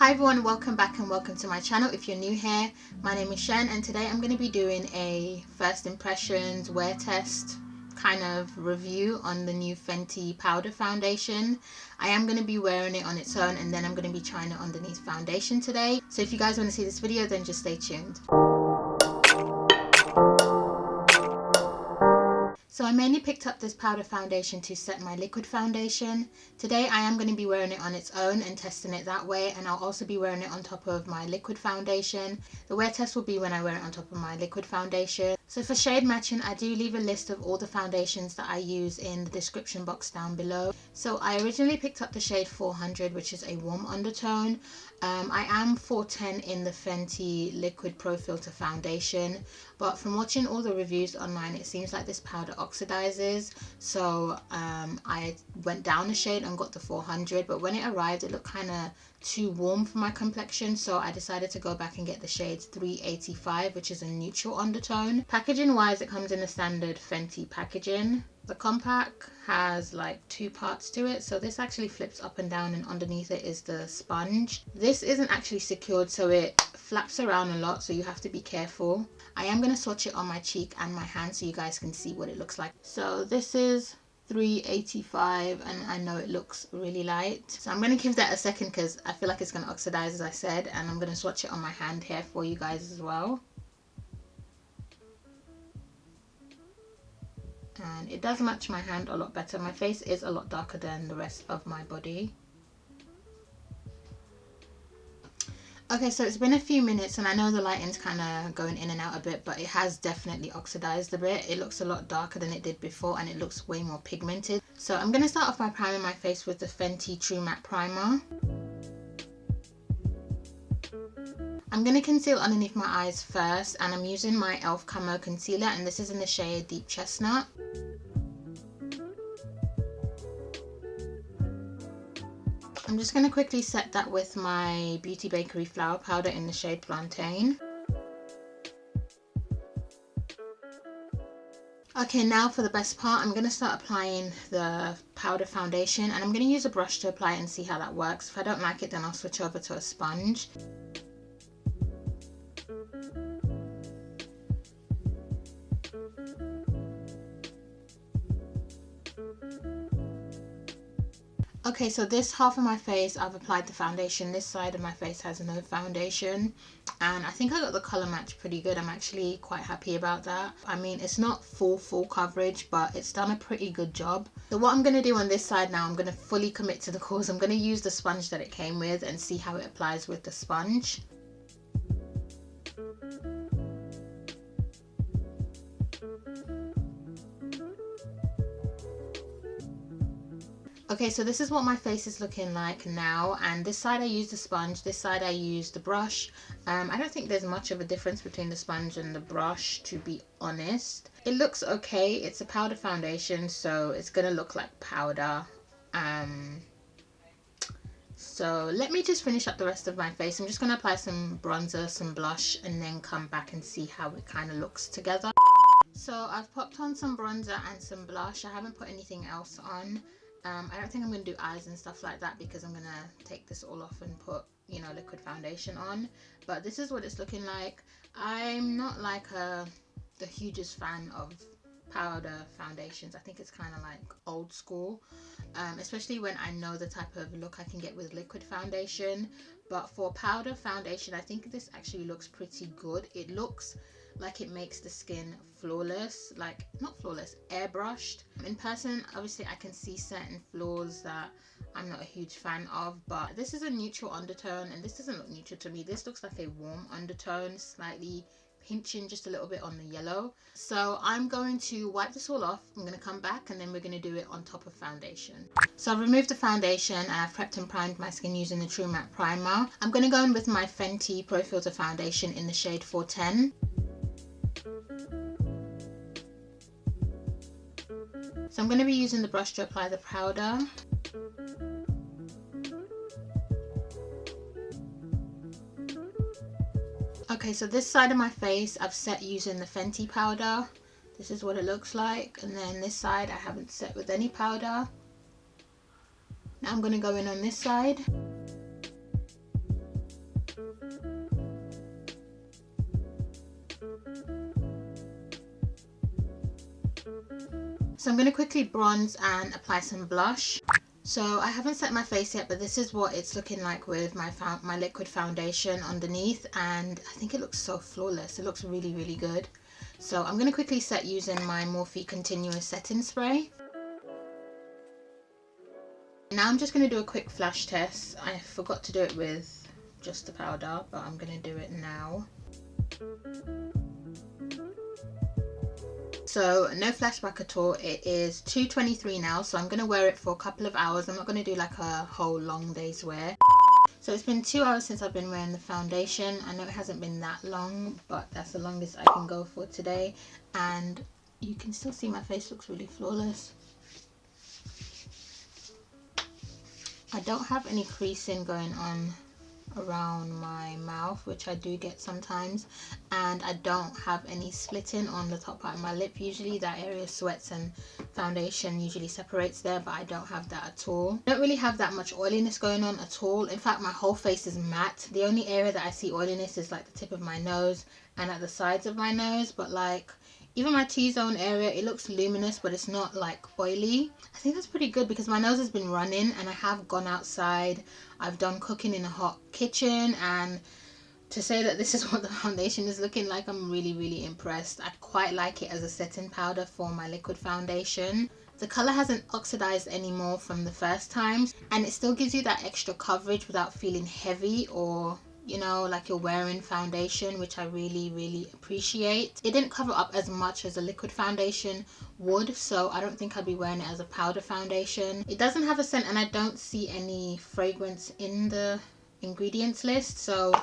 Hi everyone, welcome back and welcome to my channel. If you're new here, my name is Shen and today I'm going to be doing a first impressions wear test kind of review on the new Fenty powder foundation. I am going to be wearing it on its own and then I'm going to be trying it underneath foundation today. So if you guys want to see this video, then just stay tuned. So I mainly picked up this powder foundation to set my liquid foundation. Today I am going to be wearing it on its own and testing it that way, and I'll also be wearing it on top of my liquid foundation. The wear test will be when I wear it on top of my liquid foundation. So for shade matching, I do leave a list of all the foundations that I use in the description box down below. So I originally picked up the shade 400, which is a warm undertone. I am 410 in the Fenty Liquid Profltr Foundation, but from watching all the reviews online, it seems like this powder oxidizes. So I went down a shade and got the 400, but when it arrived, it looked kind of too warm for my complexion, so I decided to go back and get the shade 385, which is a neutral undertone. Packaging wise, it comes in the standard Fenty packaging. The compact has like two parts to it, so this actually flips up and down, and underneath it is the sponge. This isn't actually secured, so it flaps around a lot, so you have to be careful. I am going to swatch it on my cheek and my hand so you guys can see what it looks like. So this is 385 and I know it looks really light, so I'm going to give that a second because I feel like it's going to oxidize, as I said, and I'm going to swatch it on my hand here for you guys as well. And it does match my hand a lot better. My face is a lot darker than the rest of my body. Okay, so it's been a few minutes and I know the lighting's kind of going in and out a bit, but it has definitely oxidized a bit. It looks a lot darker than it did before and it looks way more pigmented. So I'm going to start off by priming my face with the Fenty True Matte Primer. I'm going to conceal underneath my eyes first, and I'm using my e.l.f. Camo Concealer, and this is in the shade Deep Chestnut. I'm just going to quickly set that with my Beauty Bakery Flower Powder in the shade Plantain. Okay, now for the best part, I'm going to start applying the powder foundation, and I'm going to use a brush to apply it and see how that works. If I don't like it, then I'll switch over to a sponge. Okay, so this half of my face I've applied the foundation. This side of my face has no foundation, and I think I got the color match pretty good. I'm actually quite happy about that. I mean, it's not full coverage, but it's done a pretty good job. So what I'm going to do on this side now, I'm going to fully commit to the cause. I'm going to use the sponge that it came with and see how it applies with the sponge. Okay, so this is what my face is looking like now, and this side I used the sponge, this side I used the brush. I don't think there's much of a difference between the sponge and the brush, to be honest. It looks okay. It's a powder foundation, so it's gonna look like powder. So let me just finish up the rest of my face. I'm just gonna apply some bronzer, some blush, and then come back and see how it kind of looks together. So I've popped on some bronzer and some blush. I haven't put anything else on. I don't think I'm going to do eyes and stuff like that because I'm going to take this all off and put, you know, liquid foundation on. But this is what it's looking like. I'm not like the hugest fan of powder foundations. I think it's kind of like old school, especially when I know the type of look I can get with liquid foundation. But for powder foundation, I think this actually looks pretty good. It looks like it makes the skin flawless, like not flawless, airbrushed. In person, obviously I can see certain flaws that I'm not a huge fan of, but this is a neutral undertone and this doesn't look neutral to me. This looks like a warm undertone, slightly pinching just a little bit on the yellow. So I'm going to wipe this all off. I'm going to come back and then we're going to do it on top of foundation. So I've removed the foundation and I've prepped and primed my skin using the True Matte Primer. I'm going to go in with my Fenty Profltr Foundation in the shade 410. So I'm going to be using the brush to apply the powder. Okay, so this side of my face I've set using the Fenty powder. This is what it looks like. And then this side I haven't set with any powder. Now I'm going to go in on this side. So I'm going to quickly bronze and apply some blush. So I haven't set my face yet, but this is what it's looking like with my liquid foundation underneath, and I think it looks so flawless. It looks really, really good. So I'm going to quickly set using my Morphe Continuous Setting Spray. Now I'm just going to do a quick flash test. I forgot to do it with just the powder, but I'm going to do it now. So no flashback at all. It is 2:23 now, so I'm going to wear it for a couple of hours. I'm not going to do like a whole long day's wear. So it's been 2 hours since I've been wearing the foundation. I know it hasn't been that long, but that's the longest I can go for today. And you can still see my face looks really flawless. I don't have any creasing going on around my mouth, which I do get sometimes, and I don't have any splitting on the top part of my lip. Usually that area sweats and foundation usually separates there, but I don't have that at all. I don't really have that much oiliness going on at all. In fact, my whole face is matte. The only area that I see oiliness is like the tip of my nose and at the sides of my nose, but like even my T-zone area, it looks luminous, but it's not like oily. I think that's pretty good because my nose has been running and I have gone outside. I've done cooking in a hot kitchen, and to say that this is what the foundation is looking like, I'm really, really impressed. I quite like it as a setting powder for my liquid foundation. The color hasn't oxidized anymore from the first time, and it still gives you that extra coverage without feeling heavy or, you know, like you're wearing foundation, which I really, really appreciate. It didn't cover up as much as a liquid foundation would, so I don't think I'd be wearing it as a powder foundation. It doesn't have a scent, and I don't see any fragrance in the ingredients list, so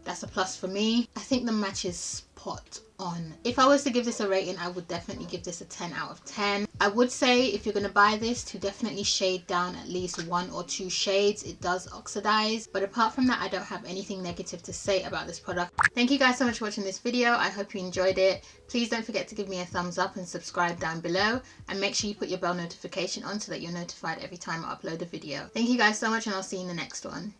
that's a plus for me. I think the match is spot on. If I was to give this a rating, I would definitely give this a 10 out of 10. I would say if you're going to buy this, to definitely shade down at least 1 or 2 shades. It does oxidize, but apart from that, I don't have anything negative to say about this product. Thank you guys so much for watching this video. I hope you enjoyed it. Please don't forget to give me a thumbs up and subscribe down below, and make sure you put your bell notification on so that you're notified every time I upload a video. Thank you guys so much, and I'll see you in the next one.